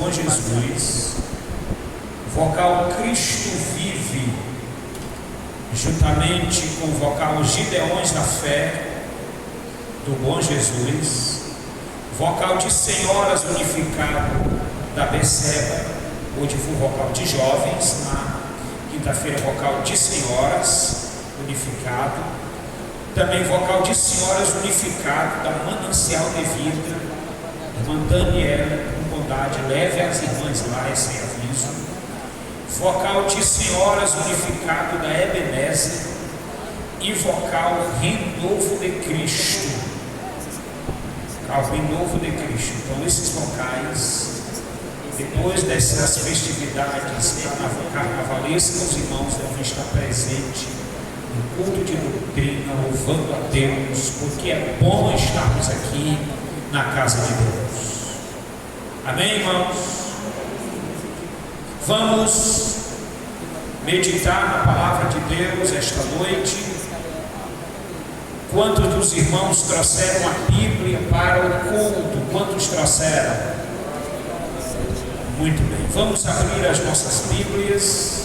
Bom Jesus, vocal Cristo Vive, juntamente com o vocal Gideões da Fé, do Bom Jesus, vocal de Senhoras unificado da Beceba, hoje foi vocal de jovens, na quinta-feira vocal de Senhoras unificado, também vocal de Senhoras unificado da Manancial de Vida, irmã Daniela, com bondade, leve as irmãs lá esse aviso, vocal de Senhoras unificado da Ebenezer e vocal Renovo de Cristo, Renovo de Cristo. Então esses vocais, depois dessas festividades carnavalescas, os irmãos devem estar presentes no culto de doutrina, louvando a Deus, porque é bom estarmos aqui na casa de Deus. Amém, irmãos? Vamos meditar na palavra de Deus esta noite. Quantos dos irmãos trouxeram a Bíblia para o culto? Quantos trouxeram? Muito bem, vamos abrir as nossas Bíblias.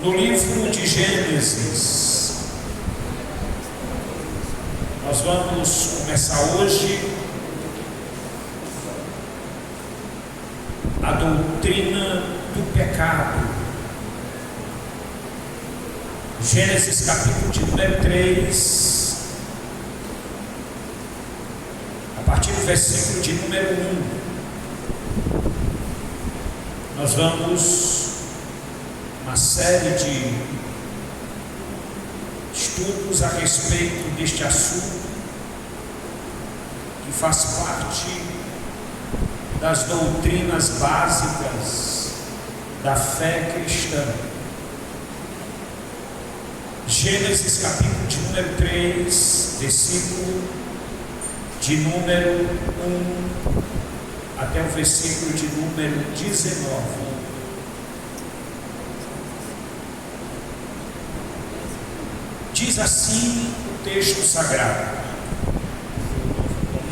No livro de Gênesis, nós vamos começar hoje a doutrina do pecado. Gênesis capítulo de número 3, a partir do versículo de número 1, nós vamos uma série de estudos a respeito deste assunto que faz parte das doutrinas básicas da fé cristã. Gênesis capítulo de número 3, versículo de número 1 até o versículo de número 19. Diz assim o texto sagrado: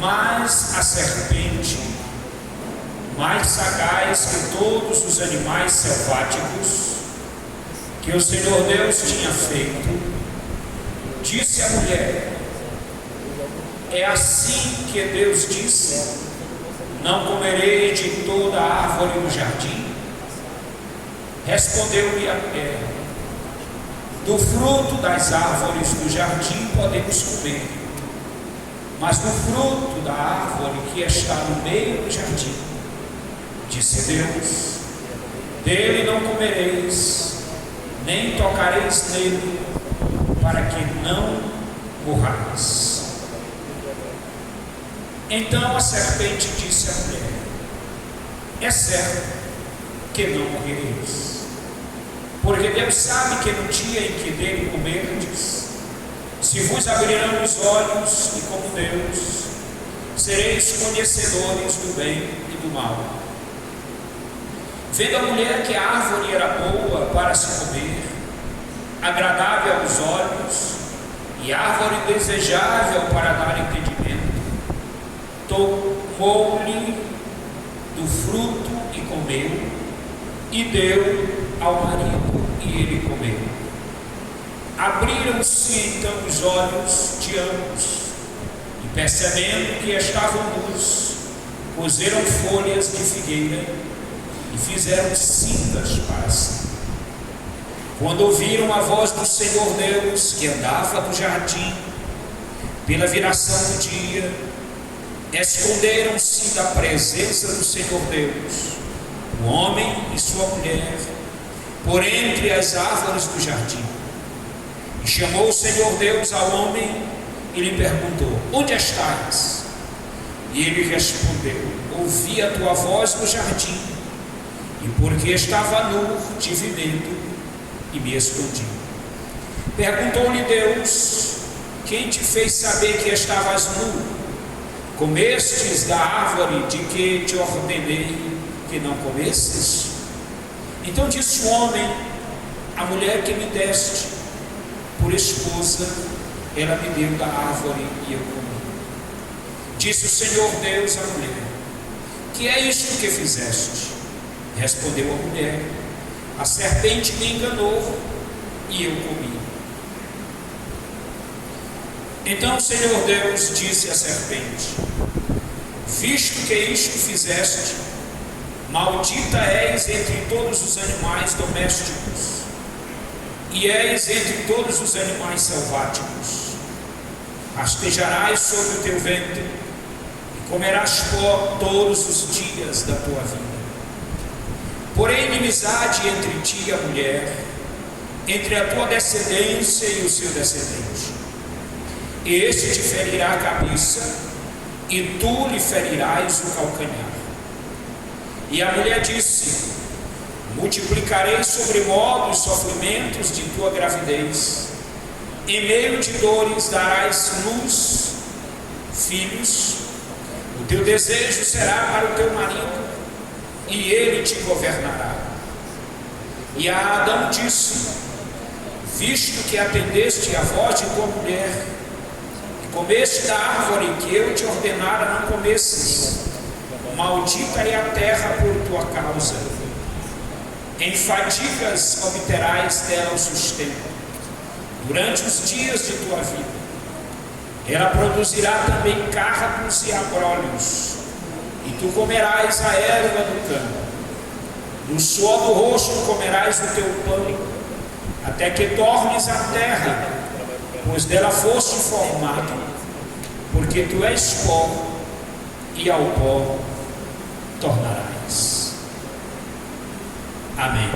mas a serpente, mais sagaz que todos os animais selváticos que o Senhor Deus tinha feito, disse à mulher: é assim que Deus disse: não comerei de toda a árvore do jardim? Respondeu-lhe a mulher: do fruto das árvores do jardim podemos comer, mas do fruto da árvore que está no meio do jardim, disse Deus: dele não comereis, nem tocareis nele, para que não morrais. Então a serpente disse à mulher: é certo que não morrereis, porque Deus sabe que no dia em que dele comerdes, se vos abrirão os olhos, e como Deus, sereis conhecedores do bem e do mal. Vendo a mulher que a árvore era boa para se comer, agradável aos olhos, e árvore desejável para dar entendimento, tomou-lhe do fruto e comeu, e deu ao marido, e ele comeu. Abriram-se então os olhos de ambos, e percebendo que estavam nus, coseram folhas de figueira e fizeram cintas para si. Quando ouviram a voz do Senhor Deus, que andava no jardim pela viração do dia, esconderam-se da presença do Senhor Deus, o homem e sua mulher, por entre as árvores do jardim. E chamou o Senhor Deus ao homem e lhe perguntou: onde estás? E ele respondeu: ouvi a tua voz no jardim, e porque estava nu, tive medo e me escondi. Perguntou-lhe Deus: quem te fez saber que estavas nu? Comestes da árvore de que te ordenei que não comesses? Então disse o homem: a mulher que me deste por esposa, ela me deu da árvore e eu comi. Disse o Senhor Deus à mulher: que é isto que fizeste? Respondeu a mulher: a serpente me enganou e eu comi. Então o Senhor Deus disse à serpente: visto que isto fizeste, maldita és entre todos os animais domésticos, e és entre todos os animais selváticos. Rastejarás sobre o teu ventre, e comerás pó todos os dias da tua vida. Porém, inimizade entre ti e a mulher, entre a tua descendência e o seu descendente. Este te ferirá a cabeça, e tu lhe ferirás o calcanhar. E a mulher disse: multiplicarei sobremodo os sofrimentos de tua gravidez, em meio de dores darás luz, filhos, o teu desejo será para o teu marido, e ele te governará. E a Adão disse: visto que atendeste a voz de tua mulher, e comeste da árvore que eu te ordenara não comesses, maldita é a terra por tua causa. Em fadigas obterás dela o sustento durante os dias de tua vida. Ela produzirá também cardos e abrolhos, e tu comerás a erva do campo. Do suor do rosto comerás o teu pão, até que tornes a terra, pois dela foste formado, porque tu és pó, e ao pó tornarás. Amém.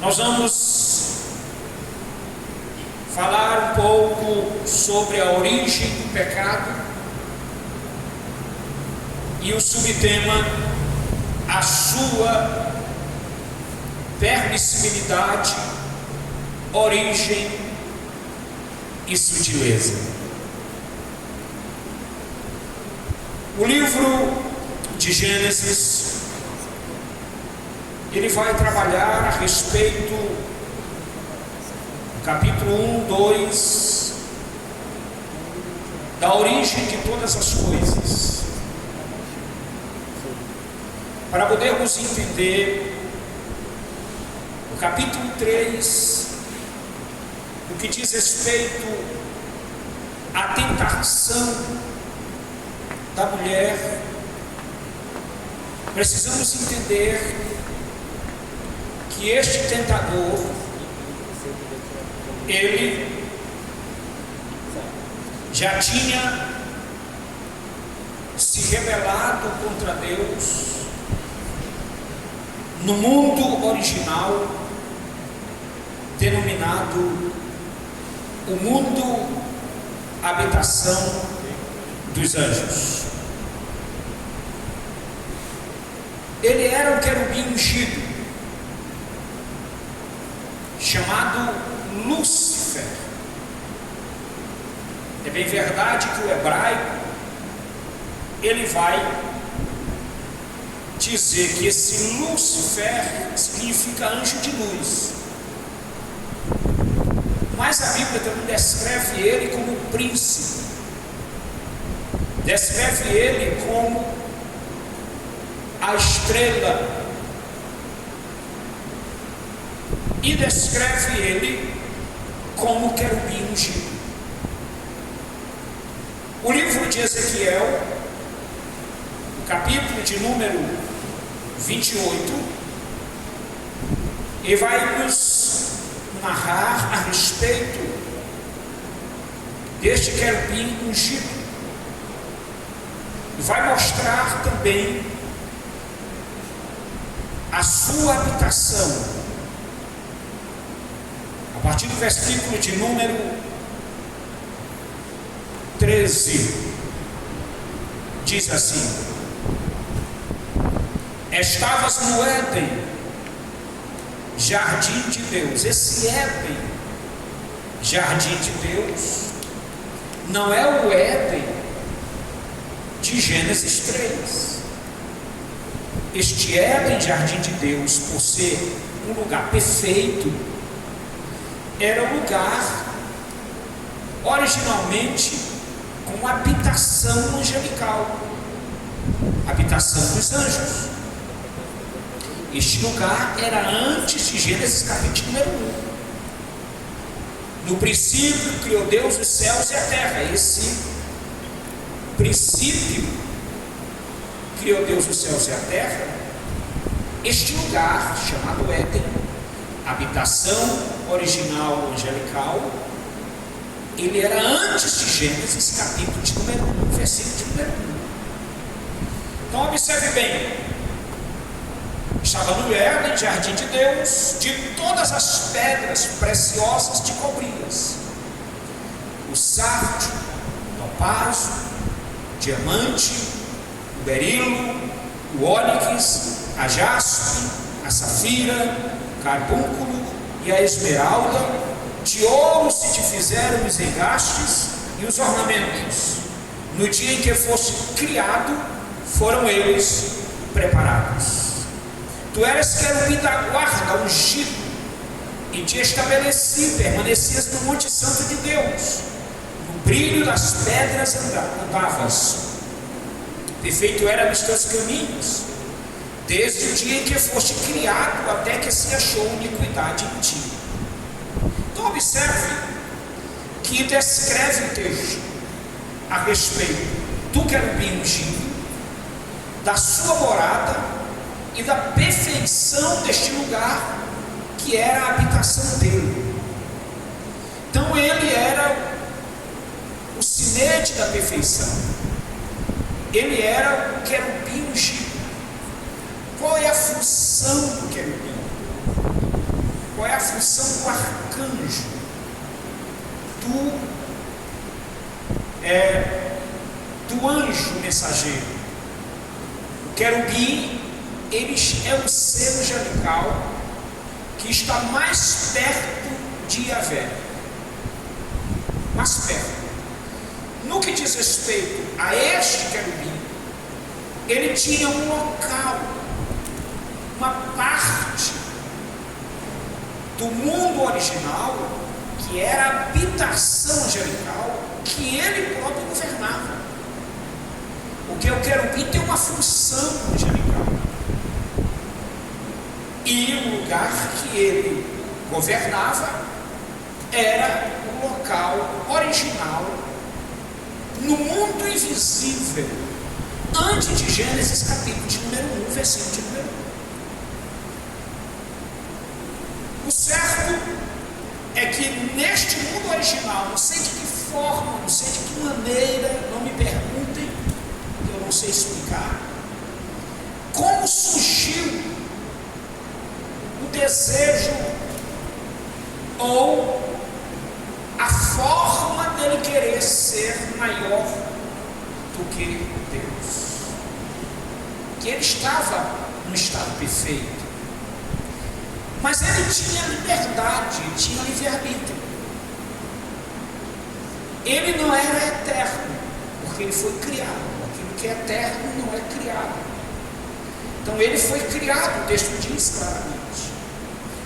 Nós vamos falar um pouco sobre a origem do pecado e o subtema: a sua permissibilidade, origem e sutileza. O livro de Gênesis, ele vai trabalhar a respeito do capítulo 1, 2, da origem de todas as coisas, para podermos entender o capítulo 3, o que diz respeito à tentação da mulher. Precisamos entender que este tentador, ele já tinha se rebelado contra Deus no mundo original, denominado o mundo habitação dos anjos. Ele era um querubim ungido, chamado Lúcifer. É bem verdade que o hebraico, ele vai dizer que esse Lúcifer significa anjo de luz, mas a Bíblia também descreve ele como príncipe, descreve ele como a estrela, e descreve ele como querubim ungido. O livro de Ezequiel, o capítulo de número 28, e vai nos narrar a respeito deste querubim ungido, e vai mostrar também a sua habitação. A partir do versículo de número 13, diz assim: estavas no Éden, jardim de Deus. Esse Éden, jardim de Deus, não é o Éden de Gênesis 3. Este Éden, jardim de Deus, por ser um lugar perfeito, era um lugar originalmente com habitação angelical, habitação dos anjos. Este lugar era antes de Gênesis capítulo número 1. No princípio criou Deus os céus e a terra. Esse princípio criou Deus os céus e a terra. Este lugar chamado Éden, habitação original angelical, ele era antes de Gênesis capítulo de número 1, versículo de número 1. Então observe bem, estava no Éden, jardim de Deus, de todas as pedras preciosas te cobrias: o sardio, o topázio, o diamante, o berilo, o ônix, a jaspe, a safira, o carbúnculo e a esmeralda. De ouro se te fizeram os engastes e os ornamentos. No dia em que foste criado, foram eles preparados. Tu eras querubim da guarda, ungido, e te estabeleci, permanecias no monte santo de Deus. No brilho das pedras andavas. Perfeito era nos teus caminhos, desde o dia em que foste criado até que se achou iniquidade em ti. Então observe que descreve o texto a respeito do querubim ungido, da sua morada e da perfeição deste lugar que era a habitação dele. Então ele era o sinete da perfeição, ele era o querubim ungido. Qual é a função do querubim? Qual é a função do arcanjo, do anjo mensageiro? O querubim, ele é o ser angelical que está mais perto de Yahvé, mais perto. No que diz respeito a este querubim, ele tinha um local, uma parte do mundo original, que era a habitação angelical, que ele próprio governava. Porque o querubim tem uma função angelical, e o lugar que ele governava era o local original no mundo invisível, antes de Gênesis capítulo de número 1, versículo de número 1. O certo é que neste mundo original, não sei de que forma, não sei de que maneira, não me perguntem, eu não sei explicar, como surgiu o desejo ou a forma dele querer ser maior do que Deus, que ele estava no estado perfeito, mas ele tinha liberdade, ele tinha livre-arbítrio. Ele não era eterno, porque ele foi criado. Aquilo que é eterno não é criado. Então ele foi criado, o texto diz claramente.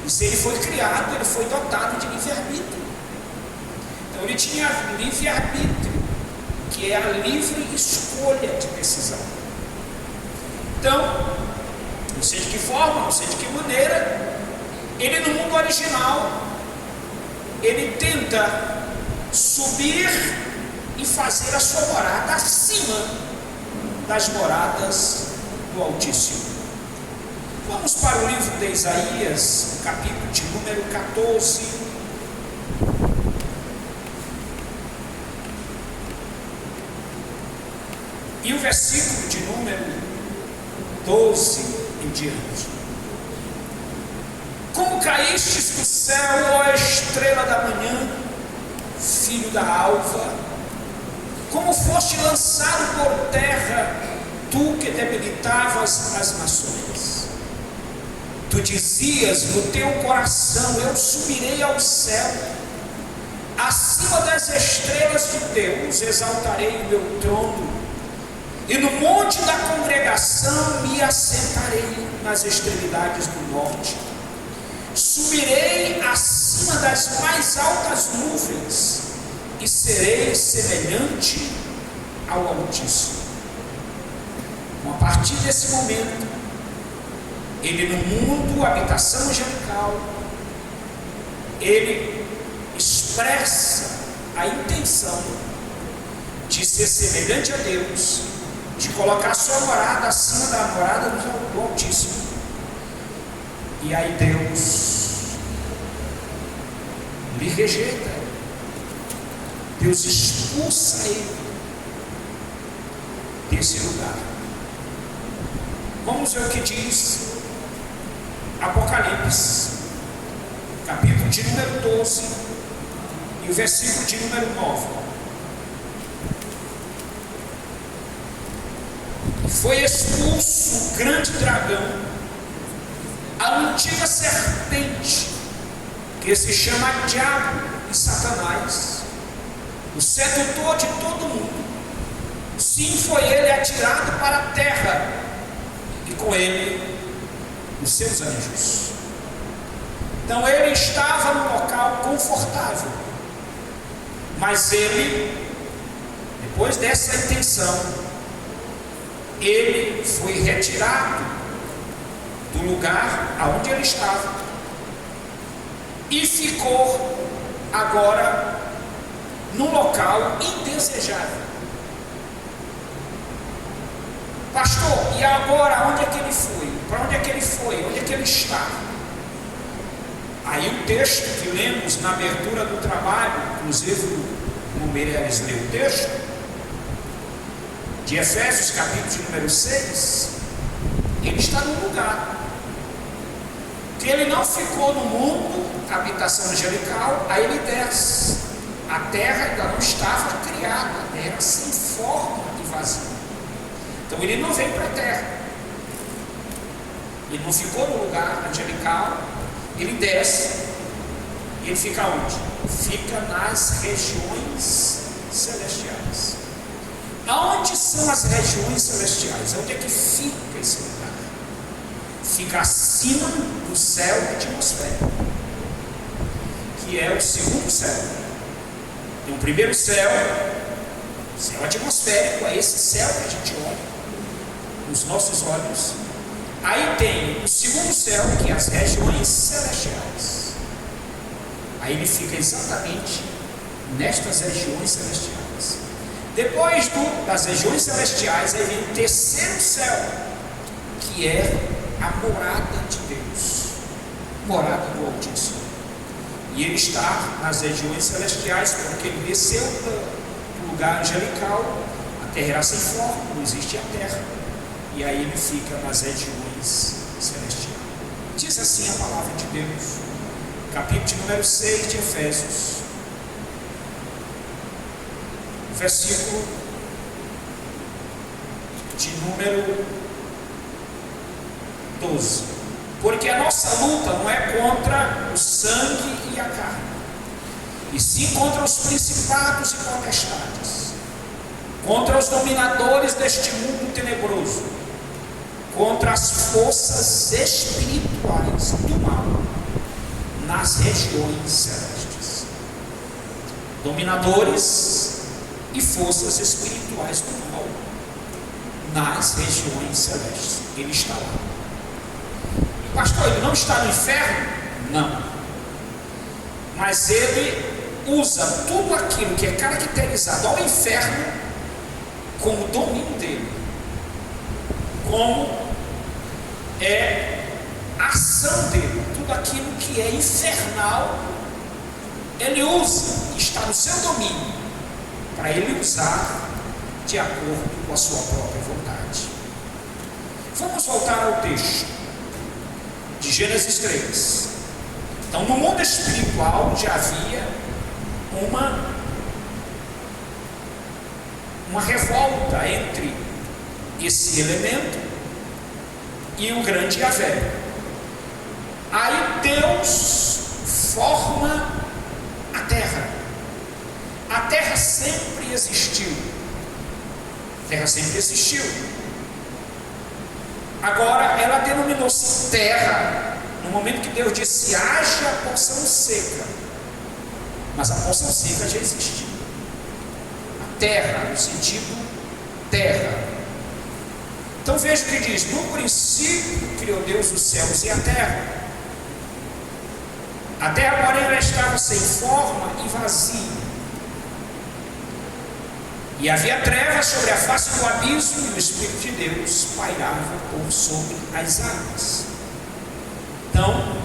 E se ele foi criado, ele foi dotado de livre-arbítrio. Então ele tinha livre-arbítrio, que é a livre escolha de decisão. Então, não sei de que forma, não sei de que maneira, ele no mundo original, ele tenta subir e fazer a sua morada acima das moradas do Altíssimo. Vamos para o livro de Isaías, capítulo de número 14. E o versículo de número 12 em diante. Como caístes do céu, ó estrela da manhã, filho da alva, como foste lançado por terra, tu que debilitavas as nações. Tu dizias no teu coração: eu subirei ao céu, acima das estrelas de Deus exaltarei o meu trono, e no monte da congregação me assentarei nas extremidades do norte. Subirei acima acima das mais altas nuvens, e serei semelhante ao Altíssimo. Então, a partir desse momento, ele no mundo, habitação angelical, ele expressa a intenção de ser semelhante a Deus, de colocar sua morada acima da morada do Altíssimo. E aí Deus lhe rejeita, Deus expulsa ele desse lugar. Vamos ver o que diz Apocalipse, capítulo de número 12 e o versículo de número 9. Foi expulso o grande dragão, a antiga serpente, que se chama Diabo e Satanás, o sedutor de todo mundo. Sim, foi ele atirado para a terra, e com ele os seus anjos. Então ele estava num local confortável, mas ele, depois dessa intenção, ele foi retirado do lugar aonde ele estava e ficou agora num local indesejável. Pastor, e agora onde é que ele foi? Para onde é que ele foi? Onde é que ele está? Aí o texto que lemos na abertura do trabalho, inclusive o Meirelles leu o texto de Efésios, capítulo número 6, ele está no lugar que ele não ficou no mundo, habitação angelical. Aí ele desce, a terra ainda não estava criada, a terra sem forma e vazia. Então ele não veio para a terra, ele não ficou no lugar angelical, ele desce, e ele fica onde? Fica nas regiões celestiais. Aonde são as regiões celestiais? Onde é que fica esse lugar? Fica acima do céu atmosférico, que é o segundo céu. Tem o primeiro céu, céu atmosférico, é esse céu que a gente olha nos nossos olhos. Aí tem o segundo céu, que é as regiões celestiais. Aí ele fica exatamente nestas regiões celestiais. Depois das regiões celestiais, aí vem o terceiro céu, que é a morada de Deus, morada do Altíssimo. E ele está nas regiões celestiais, porque ele desceu do lugar angelical. A terra era sem forma, não existe a terra, e aí ele fica nas regiões celestiais. Diz assim a palavra de Deus, capítulo número 6 de Efésios, versículo de número 12. Porque a nossa luta não é contra o sangue e a carne, e sim contra os principados e potestades, contra os dominadores deste mundo tenebroso, contra as forças espirituais do mal nas regiões celestes. Dominadores e forças espirituais do mal nas regiões celestes. Ele está lá. Pastor, ele não está no inferno? Não. Mas ele usa tudo aquilo que é caracterizado ao inferno como domínio dele, como é a ação dele. Tudo aquilo que é infernal, ele usa, está no seu domínio, para ele usar de acordo com a sua própria vontade. Vamos voltar ao texto de Gênesis 3. Então, no mundo espiritual já havia uma revolta entre esse elemento e o grande Yahvé. Aí Deus forma a terra. A terra sempre existiu. A terra sempre existiu. Agora ela denominou-se terra momento que Deus disse: haja a porção seca. Mas a porção seca já existe. A terra, no sentido terra. Então veja o que diz: no princípio criou Deus os céus e a terra. A terra, porém, ela estava sem forma e vazia. E havia trevas sobre a face do abismo, e o Espírito de Deus pairava por sobre as águas. Então,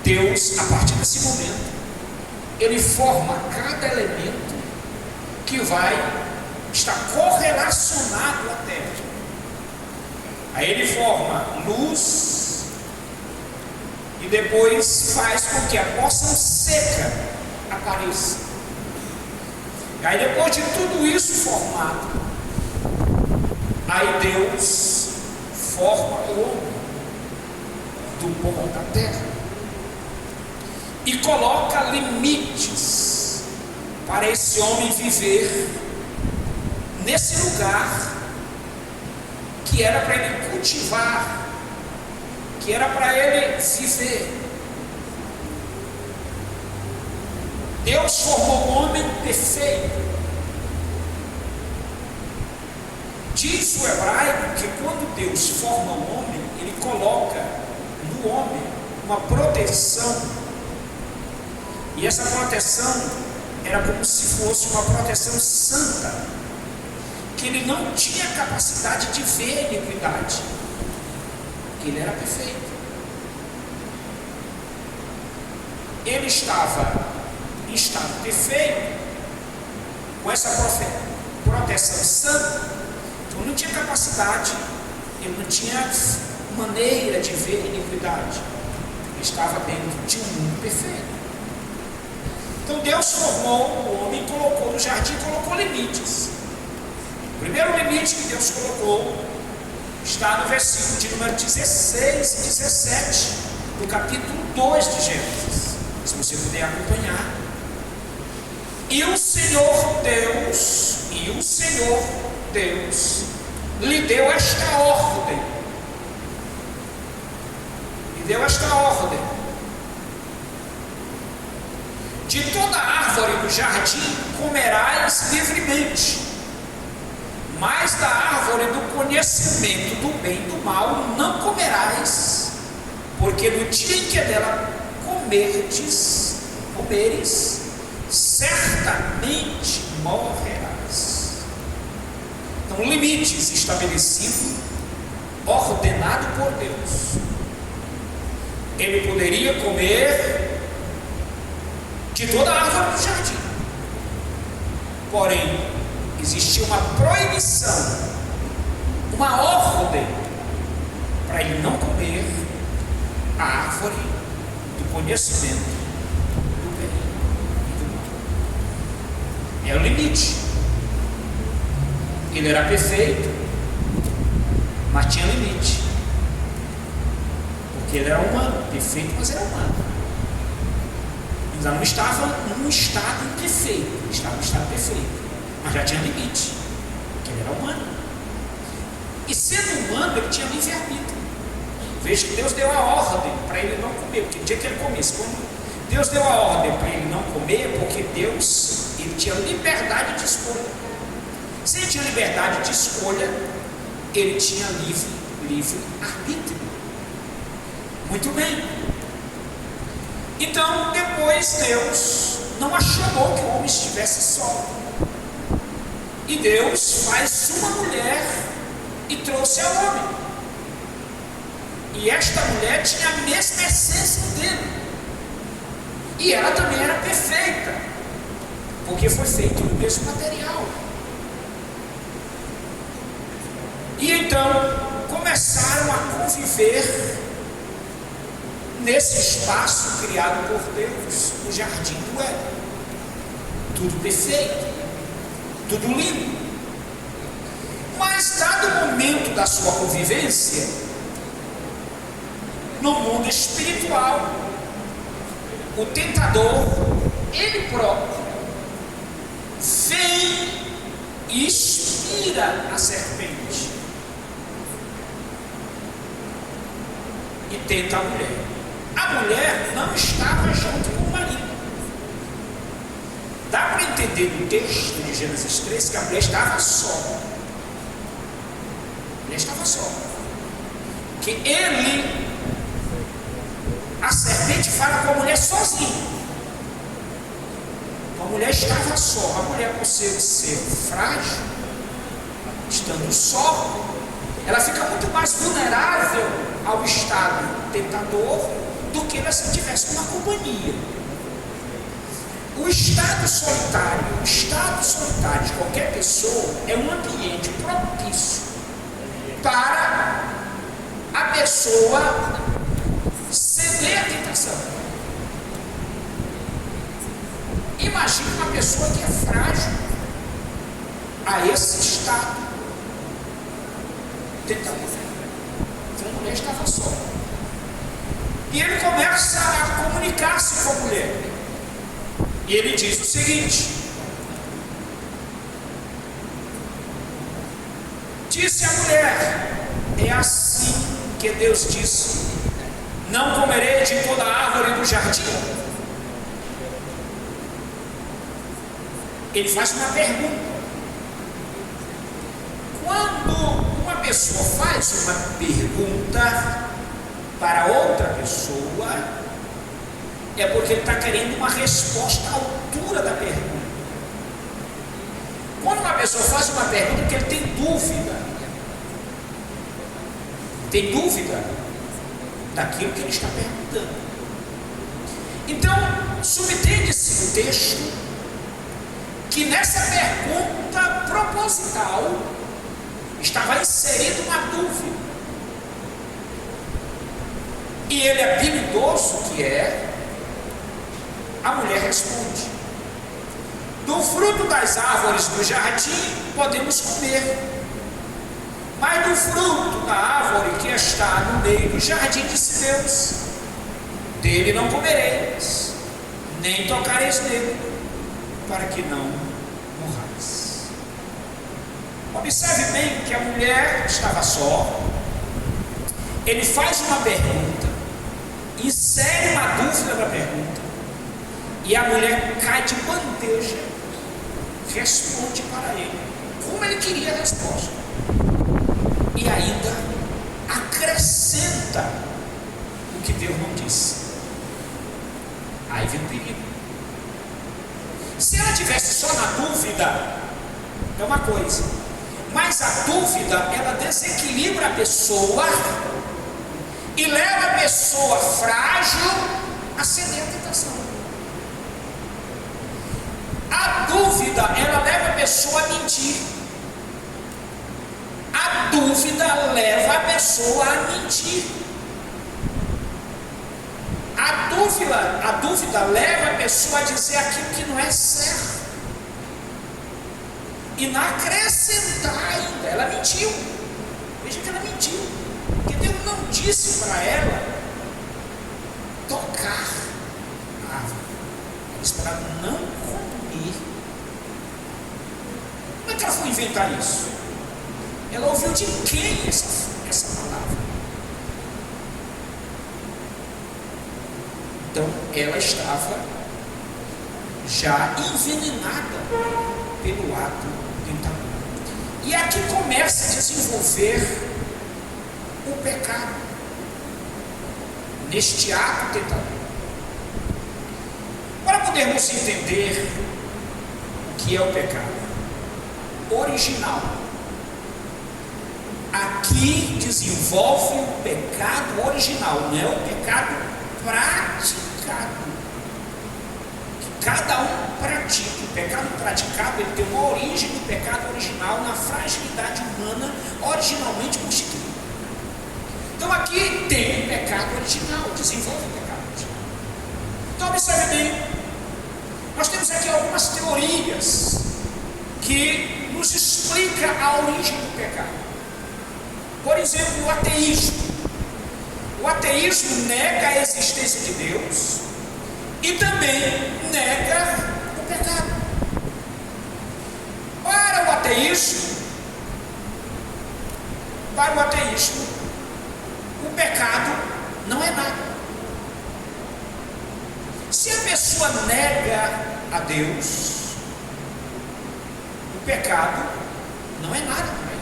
Deus, a partir desse momento, Ele forma cada elemento que vai estar correlacionado à terra. Aí Ele forma luz e depois faz com que a porção seca apareça. E aí, depois de tudo isso formado, aí Deus forma o homem do pó da terra e coloca limites para esse homem viver nesse lugar que era para ele cultivar, que era para ele viver. Deus formou o homem perfeito. Diz o hebraico que quando Deus forma o homem, Ele coloca no homem uma proteção. E essa proteção era como se fosse uma proteção santa, que ele não tinha capacidade de ver iniquidade, que ele era perfeito. Ele estava em estado perfeito, com essa proteção santa. Então não tinha capacidade, ele não tinha maneira de ver iniquidade. Ele estava dentro de um mundo perfeito. Então Deus formou o homem, colocou no jardim, colocou limites. O primeiro limite que Deus colocou está no versículo de número 16 e 17 do capítulo 2 de Gênesis, se você puder acompanhar. E o Senhor Deus lhe deu esta ordem. De toda árvore do jardim comerás livremente, mas da árvore do conhecimento do bem e do mal não comerás, porque no dia em que dela comeres, certamente morrerás. Então, limites estabelecidos, ordenado por Deus. Ele poderia comer de toda a árvore do jardim, porém existia uma proibição, uma ordem para ele não comer a árvore do conhecimento do bem e do mal. É o limite. Ele era perfeito, mas tinha limite, porque ele era humano, perfeito, mas era humano. Ainda não estava num estado imperfeito, ele estava em estado perfeito, mas já tinha limite, porque ele era humano. E sendo humano, ele tinha livre-arbítrio. Veja que Deus deu a ordem para ele não comer, porque no dia que ele comesse, quando Deus deu a ordem para ele não comer, porque Deus, ele tinha liberdade de escolha. Se ele tinha liberdade de escolha, ele tinha livre-arbítrio. Muito bem. Então, depois Deus não achou que o homem estivesse só. E Deus faz uma mulher e trouxe ao homem. E esta mulher tinha a mesma essência dele. E ela também era perfeita, porque foi feito do mesmo material. E então começaram a conviver nesse espaço criado por Deus, o jardim do Éden. Tudo perfeito, tudo lindo. Mas dado o momento da sua convivência, no mundo espiritual, o tentador, ele próprio, vem e inspira a serpente e tenta a mulher. mulher não estava junto com o marido. Dá para entender no texto de Gênesis 3 que a mulher estava só. A mulher estava só. Que a serpente fala com a mulher sozinha. A mulher estava só. A mulher, por ser frágil, estando só, ela fica muito mais vulnerável ao estado tentador do que ela se tivesse uma companhia. O estado solitário de qualquer pessoa é um ambiente propício para a pessoa ceder à tentação. Imagine uma pessoa que é frágil a esse estado tentador. Então a mulher estava só. E ele começa a comunicar-se com a mulher. E ele diz o seguinte: disse a mulher, é assim que Deus disse: não comerei de toda a árvore do jardim. Ele faz uma pergunta. Quando uma pessoa faz uma pergunta para outra pessoa, é porque ele está querendo uma resposta à altura da pergunta. Quando uma pessoa faz uma pergunta, é porque ele tem dúvida daquilo que ele está perguntando. Então, subentende-se no texto que nessa pergunta proposital estava inserida uma dúvida. E ele, habilidoso que é, a mulher responde: do fruto das árvores do jardim podemos comer, mas do fruto da árvore que está no meio do jardim, disse Deus, dele não comereis, nem tocareis nele, para que não morrais. Observe bem que a mulher estava só. Ele faz uma pergunta, insere uma dúvida na pergunta, e a mulher cai de bandeja, responde para ele como ele queria a resposta, e ainda acrescenta o que Deus não disse. Aí vem o perigo. Se ela tivesse só na dúvida, é uma coisa, mas a dúvida, ela desequilibra a pessoa e leva a pessoa frágil a ceder à tentação. A dúvida, ela leva a pessoa a mentir. A dúvida leva a pessoa a mentir. A dúvida leva a pessoa a dizer aquilo que não é certo. E não acrescentar ainda. Ela mentiu. Veja que ela mentiu. Porque Deus não disse para ela tocar a árvore. Ele disse para ela não comer. Como é que ela foi inventar isso? Ela ouviu de quem essa palavra? Então ela estava já envenenada pelo ato tentador. E aqui começa a desenvolver o pecado, neste ato tentador. Para podermos entender o que é o pecado original, aqui desenvolve o pecado original, não é o pecado praticado, que cada um pratica. O pecado praticado, ele tem uma origem do pecado original na fragilidade humana originalmente constituída. Então aqui tem o pecado original, desenvolve o pecado original. Então observe bem, nós temos aqui algumas teorias que nos explicam a origem do pecado. Por exemplo, o ateísmo. O ateísmo nega a existência de Deus e também nega o pecado. Para o ateísmo, o pecado não é nada. Deus, o pecado não é nada para ele,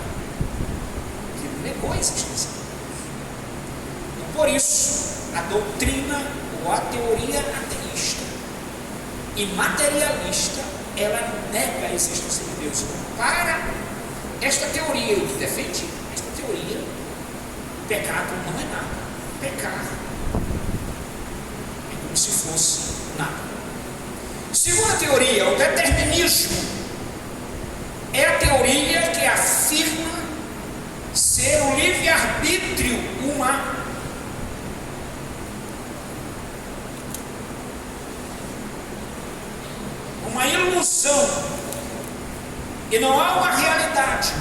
porque ele negou a existência de Deus. Então, por isso, a doutrina ou a teoria ateísta e materialista, ela nega a existência de Deus. Para esta teoria que defende esta teoria, o pecado não é nada. Pecar é como se fosse nada. Segunda teoria, o determinismo, é a teoria que afirma ser o livre-arbítrio uma ilusão e não há uma realidade.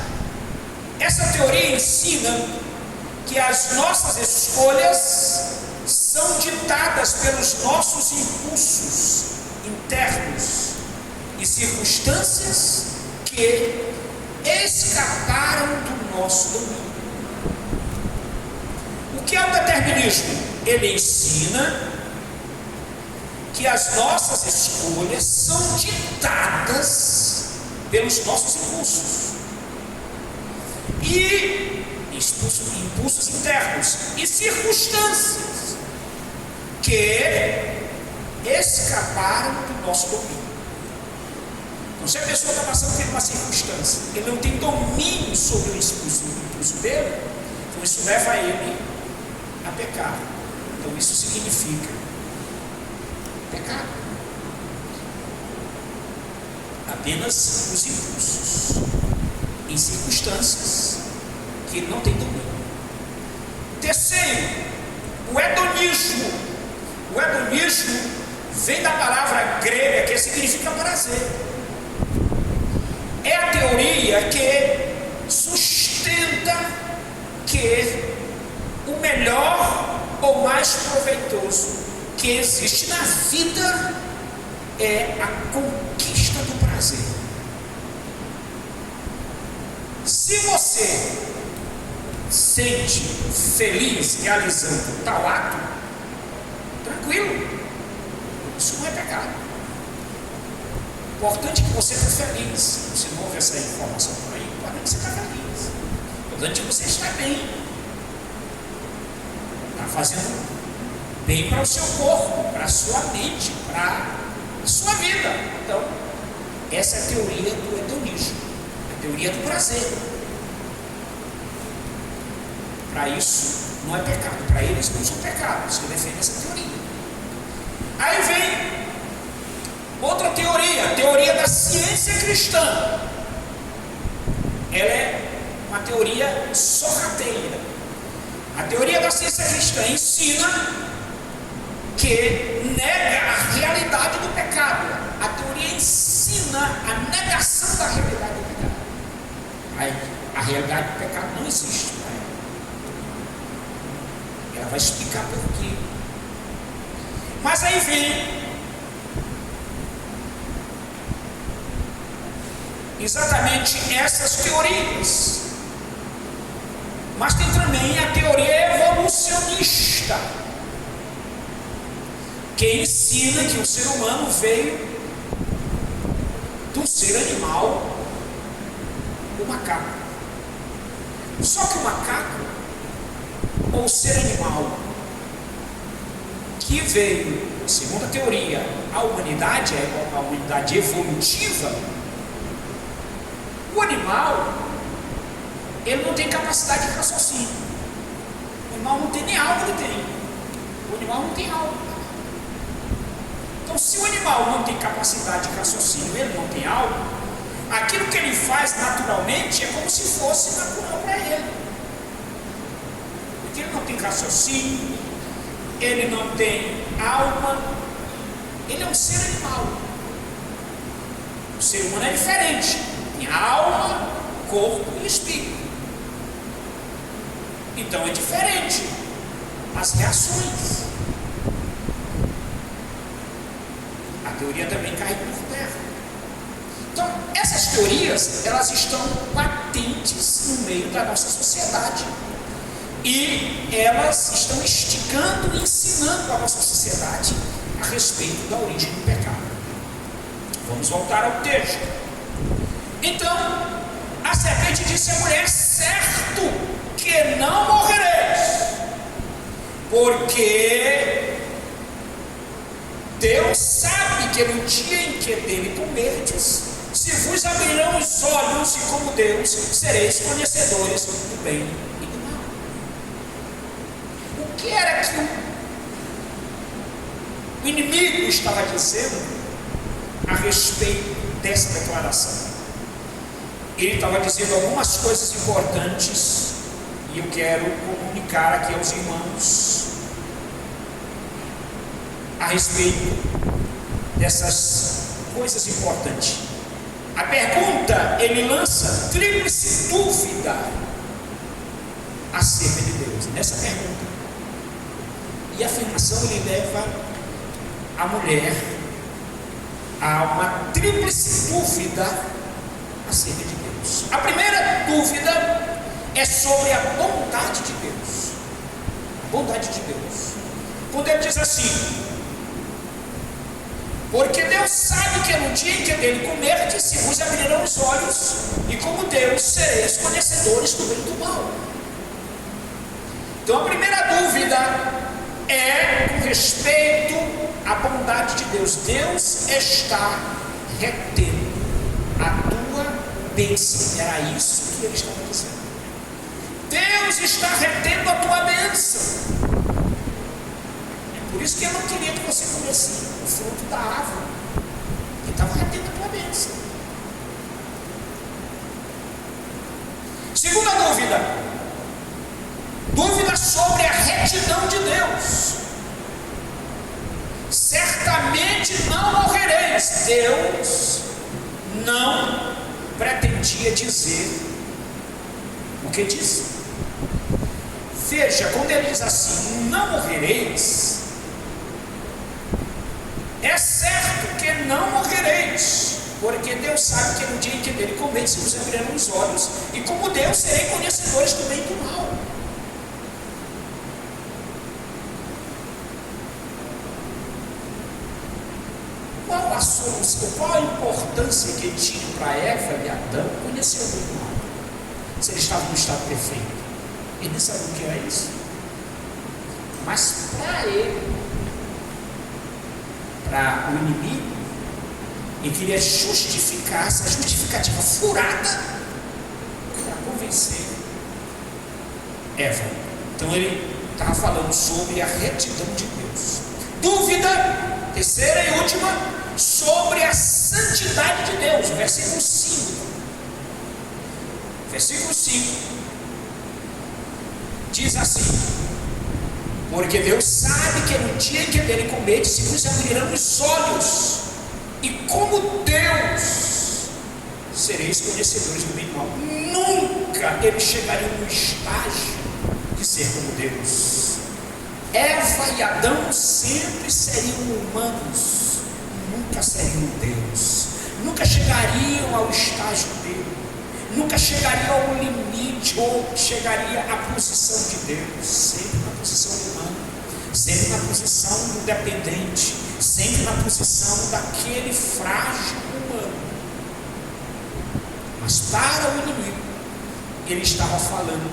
Essa teoria ensina que as nossas escolhas são ditadas pelos nossos impulsos internos e circunstâncias que escaparam do nosso domínio. O que é o determinismo? Ele ensina que as nossas escolhas são ditadas pelos nossos impulsos e impulsos internos e circunstâncias que escaparam do nosso domínio. Então, se a pessoa está passando por uma circunstância, ele não tem domínio sobre o impulso dele, então isso leva ele a pecar. Então isso significa pecado. Apenas os impulsos em circunstâncias que ele não tem domínio. Terceiro, o hedonismo. O hedonismo vem da palavra grega que significa prazer. É a teoria que sustenta que o melhor ou mais proveitoso que existe na vida é a conquista do prazer. Se você sente feliz realizando tal ato, tranquilo, isso não é pecado. O importante é que você esteja feliz. Você não ouve essa informação por aí, o importante é que você está feliz. O importante é que você está bem. Está fazendo bem para o seu corpo, para a sua mente, para a sua vida. Então, essa é a teoria do hedonismo, a teoria do prazer. Para isso, não é pecado. Para eles não são pecados, que defendem essa teoria. Aí vem outra teoria, a teoria da ciência cristã. Ela é uma teoria sorrateira. A teoria da ciência cristã ensina que nega a realidade do pecado. A teoria ensina a negação da realidade do pecado. A realidade do pecado não existe. Ela vai explicar por quê. Mas aí vem exatamente essas teorias. Mas tem também a teoria evolucionista, que ensina que o ser humano veio do ser animal, o macaco. Só que o macaco, ou ser animal, que veio, segundo a teoria, a humanidade evolutiva, o animal, ele não tem capacidade de raciocínio. O animal não tem nem alma, ele tem. O animal não tem alma. Então, se o animal não tem capacidade de raciocínio, ele não tem alma, aquilo que ele faz naturalmente é como se fosse natural para ele. Porque ele não tem raciocínio, ele não tem alma, ele é um ser animal. O ser humano é diferente, tem alma, corpo e espírito. Então é diferente as reações. A teoria também cai por terra. Então, essas teorias, elas estão patentes no meio da nossa sociedade. E elas estão instigando e ensinando a nossa sociedade a respeito da origem do pecado. Vamos voltar ao texto. Então, a serpente disse à mulher: certo que não morrereis, porque Deus sabe que no dia em que dele comerdes, se vos abrirão os olhos, e como Deus sereis conhecedores do bem e do mal. O que era que o inimigo estava dizendo a respeito dessa declaração? Ele estava dizendo algumas coisas importantes, e eu quero comunicar aqui aos irmãos a respeito dessas coisas importantes. A pergunta, ele lança tríplice dúvida acerca de Deus, nessa pergunta. E a afirmação, ele leva a mulher a uma tríplice dúvida acerca de Deus. A primeira dúvida é sobre a bondade de Deus. A bondade de Deus. Quando ele diz assim: porque Deus sabe que no dia em que dele comerdes, se vos abrirão os olhos, e como Deus sereis conhecedores do bem e do mal. Então a primeira dúvida é com respeito à bondade de Deus. Deus está retendo a tua bênção. Era isso que ele estava dizendo. Deus está retendo a tua bênção. Por isso que eu não queria que você comesse o fruto da árvore, que estava retendo a tua bênção. Segunda dúvida. Dúvida sobre a retidão de Deus. Certamente não morrereis. Deus não pretendia dizer o que disse. Veja, quando ele diz assim, não morrereis, é certo que não morrereis, porque Deus sabe que no dia em que dele comerdes, se vos abrirão os olhos, e como Deus serei conhecedores do bem e do mal. Qual a solução, qual a importância que tinha para Eva e Adão conhecer o bem e o mal? Se eles estavam no estado perfeito, ele não sabia o que era isso. Mas para ele, para o inimigo, ele queria justificar essa justificativa furada para convencer Eva. Então ele estava falando sobre a retidão de Deus. Dúvida, terceira e última, sobre a santidade de Deus. Versículo 5. Versículo 5 diz assim: porque Deus sabe que no dia em que dele comerdes, se vos abrirão os olhos, e como Deus sereis conhecedores do bem e do mal. Nunca eles chegariam no estágio de ser como Deus. Eva e Adão sempre seriam humanos, nunca seriam Deus. Nunca chegariam ao estágio dele, nunca chegariam ao limite ou chegaria à posição de Deus. Sempre na posição humana, sempre na posição do dependente, sempre na posição daquele frágil humano. Mas para o inimigo, ele estava falando,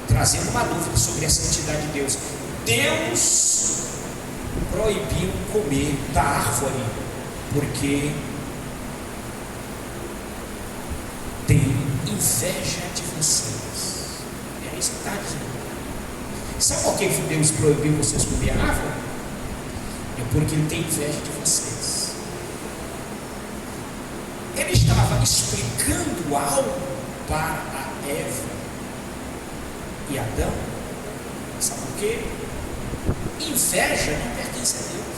trazendo uma dúvida sobre a santidade de Deus. Deus proibiu comer da árvore, porque tem inveja de vocês. É isso que está dizendo. Sabe por que Deus proibiu vocês comer a árvore? É porque Ele tem inveja de vocês. Ele estava explicando algo para a Eva e Adão. Sabe por quê? Inveja não pertence a Deus.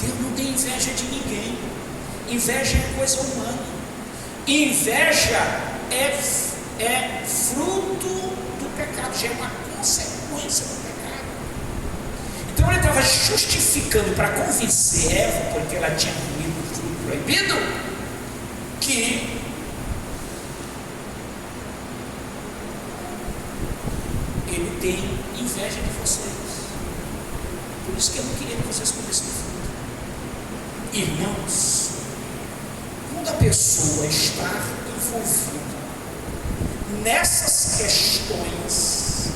Deus não tem inveja de ninguém. Inveja é coisa humana. Inveja é fruto do pecado, já é uma consequência do pecado. Então ele estava justificando para convencer Eva, porque ela tinha comido o fruto proibido, que ele tem inveja de vocês. Por isso que eu não queria que vocês comessem o fruto. Irmãos, quando a pessoa está envolvida nessas questões,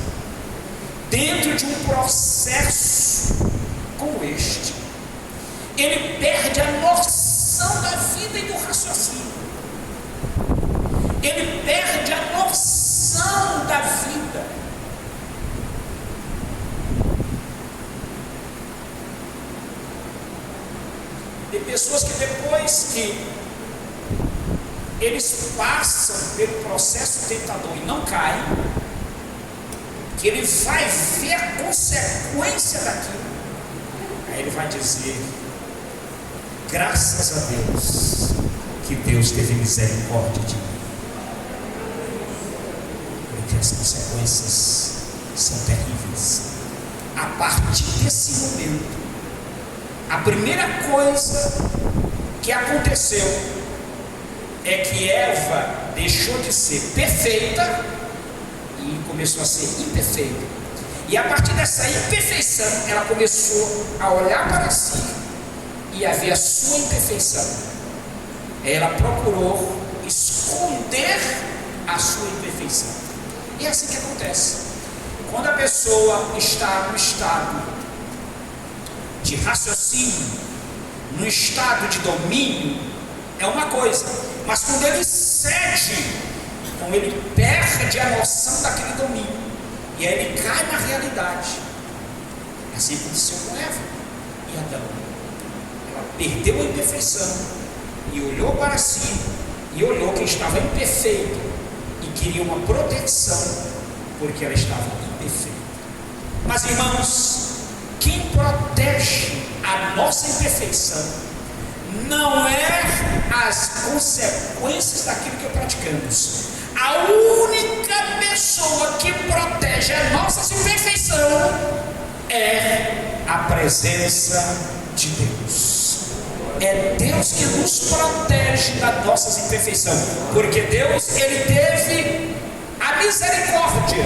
dentro de um processo como este, ele perde a noção da vida e do raciocínio. Ele perde a noção da vida. Tem pessoas que depois que eles passam pelo processo tentador e não caem, que ele vai ver a consequência daquilo, aí ele vai dizer: graças a Deus que Deus teve misericórdia de mim, porque as consequências são terríveis. A partir desse momento, a primeira coisa que aconteceu é que Eva deixou de ser perfeita e começou a ser imperfeita. E a partir dessa imperfeição, ela começou a olhar para si e a ver a sua imperfeição. Ela procurou esconder a sua imperfeição. E é assim que acontece. Quando a pessoa está no estado de raciocínio, no estado de domínio, é uma coisa, mas quando ele cede, então ele perde a noção daquele domínio, e aí ele cai na realidade. Assim aconteceu com Eva e Adão. Ela perdeu a imperfeição e olhou para si, e olhou que estava imperfeito e queria uma proteção, porque ela estava imperfeita. Mas, irmãos, quem protege a nossa imperfeição não é as consequências daquilo que praticamos. A única pessoa que protege a nossa imperfeição é a presença de Deus. É Deus que nos protege da nossa imperfeição, porque Deus, ele teve a misericórdia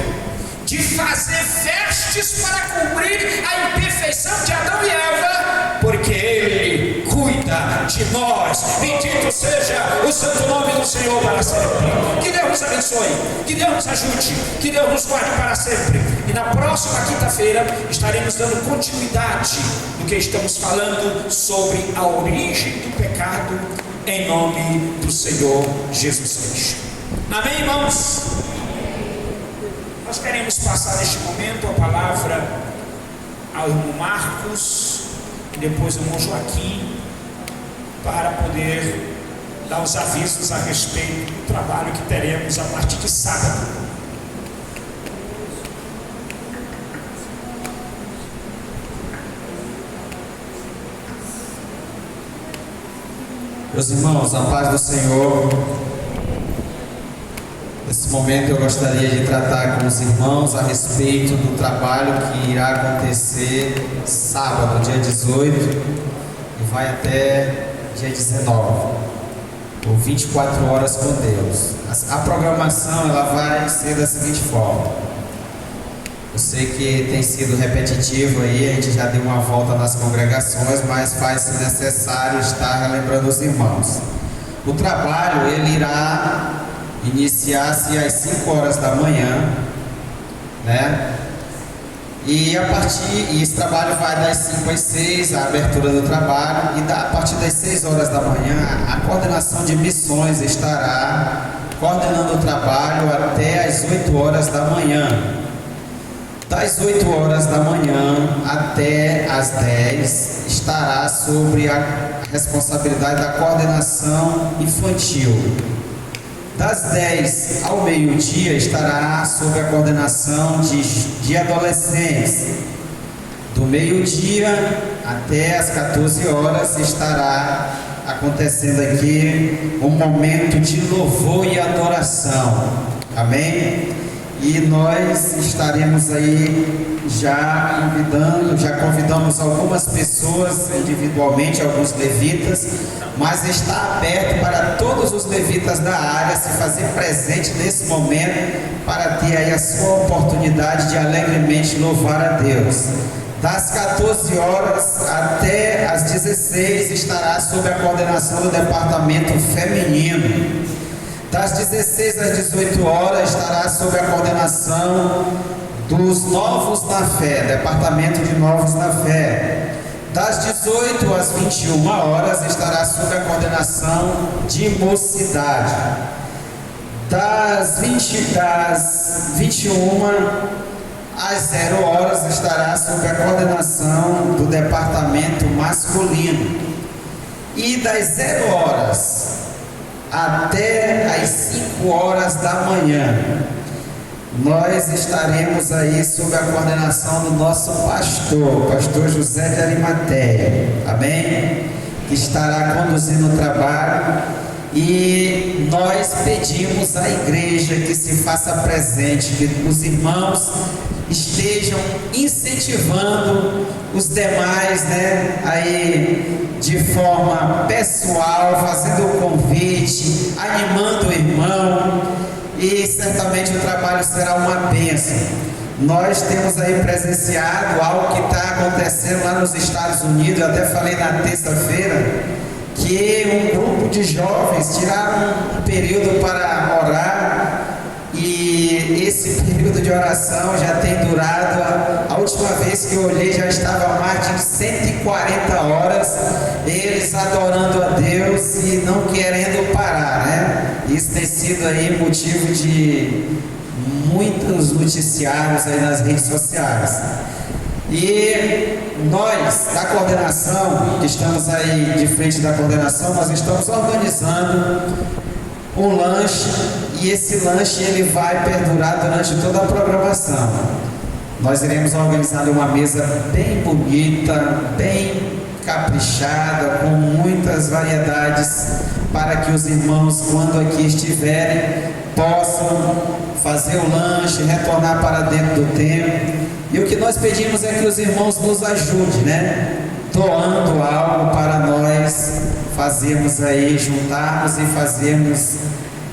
de fazer vestes para cobrir a imperfeição de Adão e Eva, porque Ele cuida de nós. Bendito seja o santo nome do Senhor para sempre. Que Deus nos abençoe, que Deus nos ajude, que Deus nos guarde para sempre. E na próxima quinta-feira estaremos dando continuidade no que estamos falando sobre a origem do pecado, em nome do Senhor Jesus Cristo. Amém, irmãos? Nós queremos passar neste momento a palavra ao irmão Marcos e depois ao irmão Joaquim, para poder dar os avisos a respeito do trabalho que teremos a partir de sábado. Meus irmãos, a paz do Senhor. Nesse momento eu gostaria de tratar com os irmãos a respeito do trabalho que irá acontecer sábado, dia 18, e vai até dia 19, por 24 horas com Deus. A programação ela vai ser da seguinte forma: eu sei que tem sido repetitivo aí, a gente já deu uma volta nas congregações, mas faz-se necessário estar relembrando os irmãos. O trabalho ele irá iniciar-se às 5 horas da manhã, né? E esse trabalho vai das 5 às 6, a abertura do trabalho, e a partir das 6 horas da manhã, a coordenação de missões estará coordenando o trabalho até às 8 horas da manhã. Das 8 horas da manhã até às 10 estará sobre a responsabilidade da coordenação infantil. Das 10 ao meio-dia estará sob a coordenação de adolescentes. Do meio-dia até as 14 horas estará acontecendo aqui um momento de louvor e adoração. Amém? E nós estaremos aí já convidamos algumas pessoas individualmente, alguns levitas, mas está aberto para todos os levitas da área se fazer presente nesse momento, para ter aí a sua oportunidade de alegremente louvar a Deus. Das 14 horas até as 16 estará sob a coordenação do departamento feminino. Das 16 às 18 horas estará sob a coordenação dos Novos na Fé, departamento de Novos na Fé. Das 18 às 21 horas estará sob a coordenação de Mocidade. Das 21 às 0 horas estará sob a coordenação do departamento masculino. E das 0 horas até as 5 horas da manhã, nós estaremos aí sob a coordenação do nosso pastor José de Arimateia, amém? Que estará conduzindo o trabalho, e nós pedimos à igreja que se faça presente, que os irmãos estejam incentivando os demais, aí de forma pessoal, fazendo o convite, animando o irmão, e certamente o trabalho será uma bênção. Nós temos aí presenciado algo que está acontecendo lá nos Estados Unidos. Eu até falei na terça-feira que um grupo de jovens tiraram um período para orar, e esse período de oração já tem durado, a última vez que eu olhei já estava mais de 140 horas, eles adorando a Deus e não querendo parar, Isso tem sido aí motivo de muitos noticiários aí nas redes sociais. E nós, da coordenação, que estamos aí de frente da coordenação, nós estamos organizando um lanche, e esse lanche ele vai perdurar durante toda a programação. Nós iremos organizar uma mesa bem bonita, bem caprichada, com muitas variedades, para que os irmãos, quando aqui estiverem, possam fazer o lanche, retornar para dentro do templo. E o que nós pedimos é que os irmãos nos ajudem, doando algo para nós fazermos aí, juntarmos e fazermos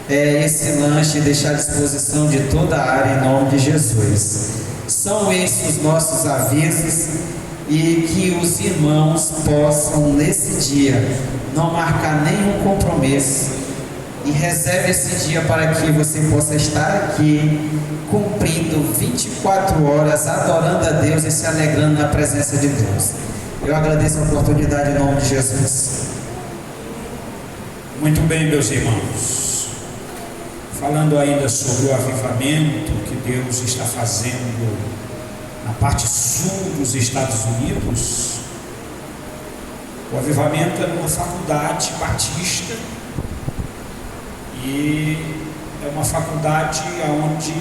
esse lanche e deixar à disposição de toda a área em nome de Jesus. São esses os nossos avisos, e que os irmãos possam nesse dia não marcar nenhum compromisso, e reserve esse dia para que você possa estar aqui cumprindo 24 horas, adorando a Deus e se alegrando na presença de Deus. Eu agradeço a oportunidade em nome de Jesus. Muito bem, meus irmãos, falando ainda sobre o avivamento que Deus está fazendo na parte sul dos Estados Unidos. O avivamento é numa faculdade batista, e é uma faculdade onde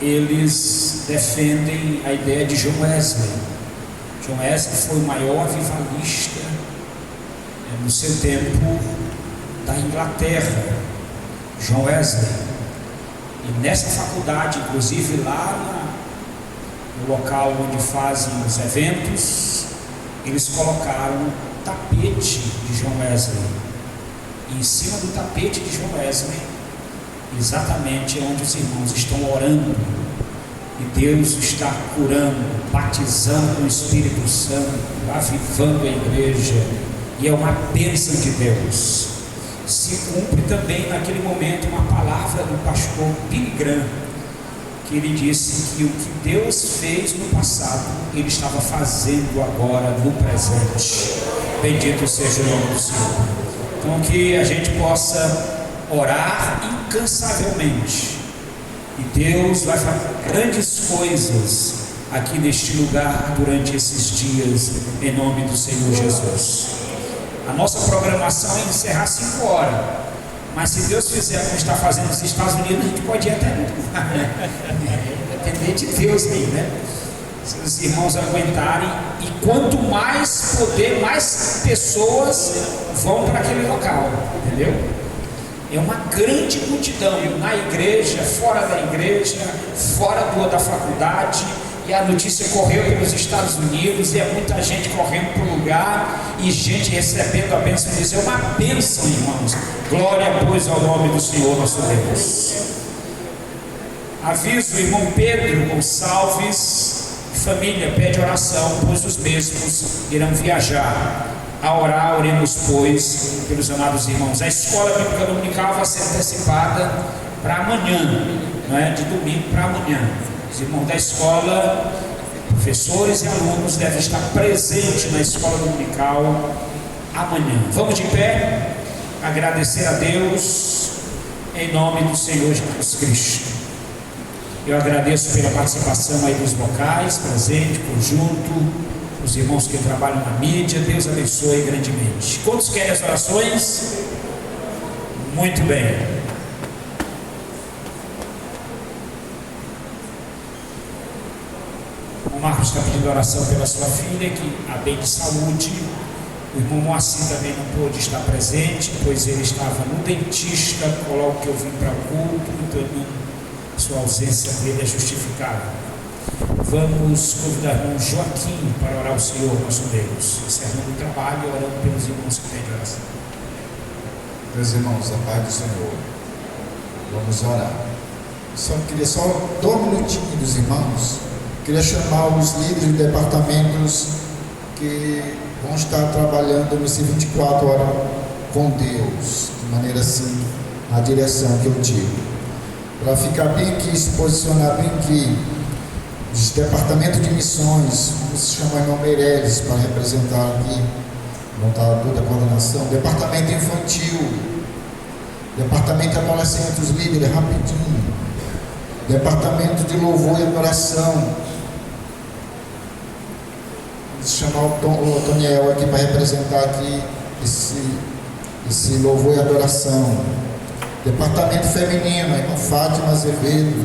eles defendem a ideia de John Wesley. John Wesley foi o maior avivalista no seu tempo da Inglaterra, John Wesley. E nessa faculdade, inclusive lá no local onde fazem os eventos, eles colocaram um tapete de John Wesley. E em cima do tapete de John Wesley, exatamente é onde os irmãos estão orando, e Deus está curando, batizando com o Espírito Santo, avivando a igreja, e é uma bênção de Deus. Se cumpre também naquele momento uma palavra do pastor Billy Graham, que ele disse que o que Deus fez no passado, Ele estava fazendo agora no presente. Bendito seja o nome do Senhor. Então que a gente possa orar incansavelmente, e Deus vai fazer grandes coisas aqui neste lugar durante esses dias, em nome do Senhor Jesus. A nossa programação é encerrar 5 horas, mas se Deus fizer como está fazendo nos Estados Unidos, a gente pode ir até muito mais, depender de Deus aí, Se os irmãos aguentarem, e quanto mais poder, mais pessoas vão para aquele local, entendeu? É uma grande multidão na igreja, fora da igreja, fora da faculdade, e a notícia correu pelos Estados Unidos, e é muita gente correndo para o lugar, e gente recebendo a bênção de Deus. É uma bênção, irmãos. Glória, pois, ao nome do Senhor nosso Deus. Aviso o irmão Pedro Gonçalves, família pede oração, pois os mesmos irão viajar. A orar, oremos, pois, pelos amados irmãos. A escola bíblica dominical vai ser antecipada para amanhã, não é? De domingo para amanhã. Os irmãos da escola, professores e alunos devem estar presentes na escola dominical amanhã. Vamos de pé, agradecer a Deus em nome do Senhor Jesus Cristo. Eu agradeço pela participação aí dos vocais, presente, conjunto, os irmãos que trabalham na mídia. Deus abençoe grandemente. Quantos querem as orações? Muito bem. O Marcos está pedindo oração pela sua filha, que a bem de saúde. O irmão Moacir também não pôde estar presente, pois ele estava no dentista, logo que eu vim para o culto, então sua ausência dele é justificada. Vamos convidar o irmão Joaquim para orar ao Senhor, nosso Deus, encerrando o trabalho e orando pelos irmãos que pedem oração. Meus irmãos, a paz do Senhor, vamos orar. Queria só 2 minutinhos dos irmãos. Queria chamar os líderes de departamentos que vão estar trabalhando nesse 24 horas com Deus, de maneira assim, na direção que eu digo. Para ficar bem aqui, se posicionar bem aqui, os departamentos de missões, vamos chamar o irmão Meirelles para representar aqui, montar toda a coordenação. Departamento infantil, departamento de adolescente, os líderes, rapidinho. Departamento de louvor e adoração. Vamos chamar o Toniel aqui para representar aqui esse louvor e adoração. Departamento feminino, a irmã Fátima Azevedo.